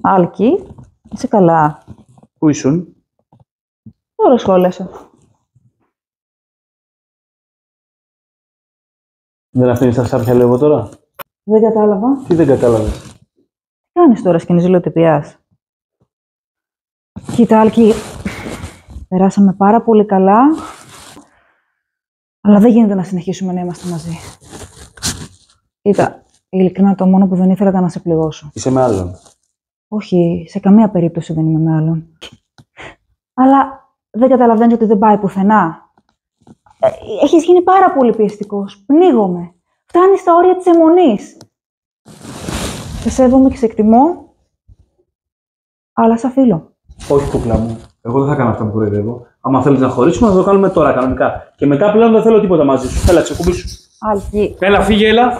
Άλκη, είσαι καλά? Πού ήσουν? Τώρα σχόλιασα. Δεν αφήνεις τα σάπια λίγο τώρα? Δεν κατάλαβα. Τι δεν κατάλαβες? Τι κάνεις τώρα, σκηνή ζηλοτυπιάς? Κοίτα, Άλκη, περάσαμε πάρα πολύ καλά, αλλά δεν γίνεται να συνεχίσουμε να είμαστε μαζί. Κοίτα, ειλικρινά το μόνο που δεν ήθελα ήταν να σε πληγώσω. Είσαι με άλλον? Όχι, σε καμία περίπτωση δεν είμαι με άλλον. Αλλά δεν καταλαβαίνεις ότι δεν πάει πουθενά. Έχεις γίνει πάρα πολύ πιεστικός. Πνίγομαι. Φτάνεις στα όρια της αιμονής. Σε σέβομαι και σε εκτιμώ, αλλά σαν φίλο. Όχι, κούκλα μου. Εγώ δεν θα κάνω αυτά που κοροϊδεύω. Άμα θέλεις να χωρίσουμε, θα το κάνουμε τώρα κανονικά. Και μετά πλέον δεν θέλω τίποτα μαζί σου. Έλα, ξεκουμπήσου. Άλκη. Έλα, φύγε, έλα.